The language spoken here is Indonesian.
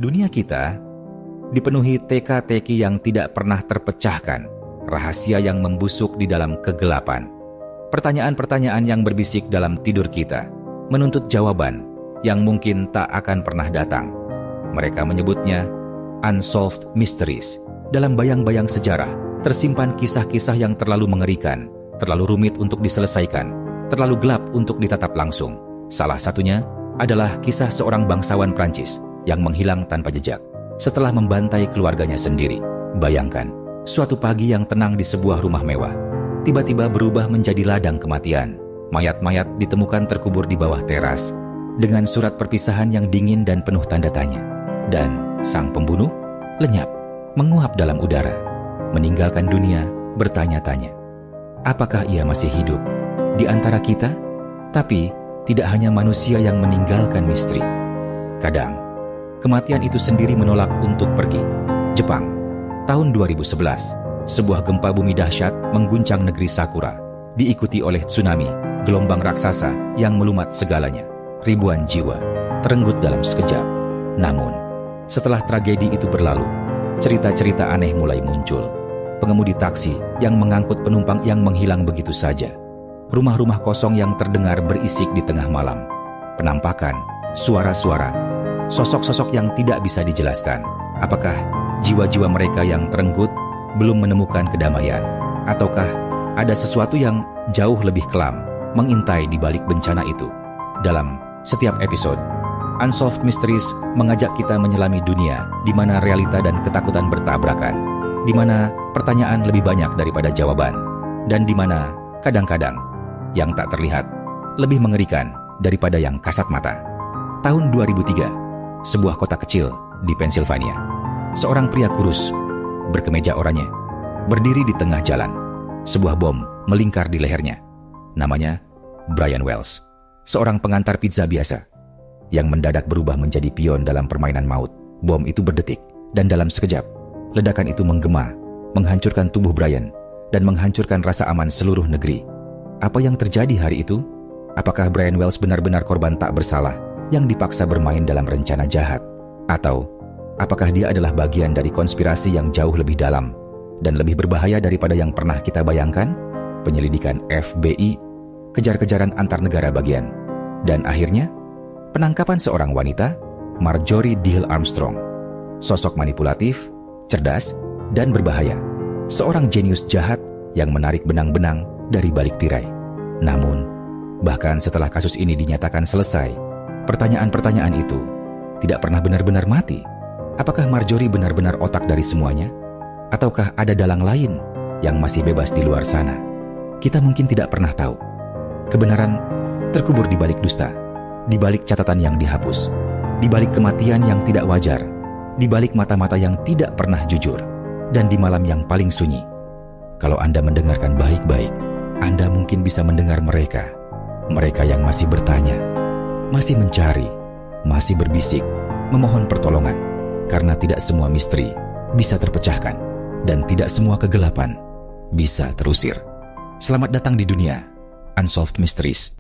Dunia kita dipenuhi teka-teki yang tidak pernah terpecahkan, rahasia yang membusuk di dalam kegelapan. Pertanyaan-pertanyaan yang berbisik dalam tidur kita, menuntut jawaban yang mungkin tak akan pernah datang. Mereka menyebutnya unsolved mysteries. Dalam bayang-bayang sejarah, tersimpan kisah-kisah yang terlalu mengerikan, terlalu rumit untuk diselesaikan, terlalu gelap untuk ditatap langsung. Salah satunya adalah kisah seorang bangsawan Prancis yang menghilang tanpa jejak setelah membantai keluarganya sendiri. Bayangkan, suatu pagi yang tenang di sebuah rumah mewah tiba-tiba berubah menjadi ladang kematian. Mayat-mayat ditemukan terkubur di bawah teras dengan surat perpisahan yang dingin dan penuh tanda tanya. Dan sang pembunuh lenyap, menguap dalam udara, meninggalkan dunia bertanya-tanya. Apakah ia masih hidup di antara kita? Tapi tidak hanya manusia yang meninggalkan misteri. Kadang kematian itu sendiri menolak untuk pergi. Jepang, tahun 2011, sebuah gempa bumi dahsyat mengguncang negeri Sakura, diikuti oleh tsunami, gelombang raksasa yang melumat segalanya. Ribuan jiwa terenggut dalam sekejap. Namun, setelah tragedi itu berlalu, cerita-cerita aneh mulai muncul. Pengemudi taksi yang mengangkut penumpang yang menghilang begitu saja. Rumah-rumah kosong yang terdengar berisik di tengah malam. Penampakan, suara-suara, sosok-sosok yang tidak bisa dijelaskan. Apakah jiwa-jiwa mereka yang terenggut belum menemukan kedamaian? Ataukah ada sesuatu yang jauh lebih kelam mengintai di balik bencana itu? Dalam setiap episode, Unsolved Mysteries mengajak kita menyelami dunia di mana realita dan ketakutan bertabrakan, di mana pertanyaan lebih banyak daripada jawaban, dan di mana kadang-kadang yang tak terlihat lebih mengerikan daripada yang kasat mata. Tahun 2003, sebuah kota kecil di Pennsylvania. Seorang pria kurus, berkemeja oranye, berdiri di tengah jalan. Sebuah bom melingkar di lehernya. Namanya Brian Wells, seorang pengantar pizza biasa yang mendadak berubah menjadi pion dalam permainan maut. Bom itu berdetik, dan dalam sekejap, ledakan itu menggema, menghancurkan tubuh Brian, dan menghancurkan rasa aman seluruh negeri. Apa yang terjadi hari itu? Apakah Brian Wells benar-benar korban tak bersalah yang dipaksa bermain dalam rencana jahat? Atau apakah dia adalah bagian dari konspirasi yang jauh lebih dalam dan lebih berbahaya daripada yang pernah kita bayangkan? Penyelidikan FBI, kejar-kejaran antar negara bagian, dan akhirnya penangkapan seorang wanita, Marjorie Diehl Armstrong. Sosok manipulatif, cerdas, dan berbahaya. Seorang jenius jahat yang menarik benang-benang dari balik tirai. Namun, bahkan setelah kasus ini dinyatakan selesai, pertanyaan-pertanyaan itu tidak pernah benar-benar mati. Apakah Marjorie benar-benar otak dari semuanya? Ataukah ada dalang lain yang masih bebas di luar sana? Kita mungkin tidak pernah tahu. Kebenaran terkubur di balik dusta, di balik catatan yang dihapus, di balik kematian yang tidak wajar, di balik mata-mata yang tidak pernah jujur, dan di malam yang paling sunyi. Kalau Anda mendengarkan baik-baik, Anda mungkin bisa mendengar mereka yang masih bertanya, masih mencari, masih berbisik, memohon pertolongan, karena tidak semua misteri bisa terpecahkan, dan tidak semua kegelapan bisa terusir. Selamat datang di dunia Unsolved Mysteries.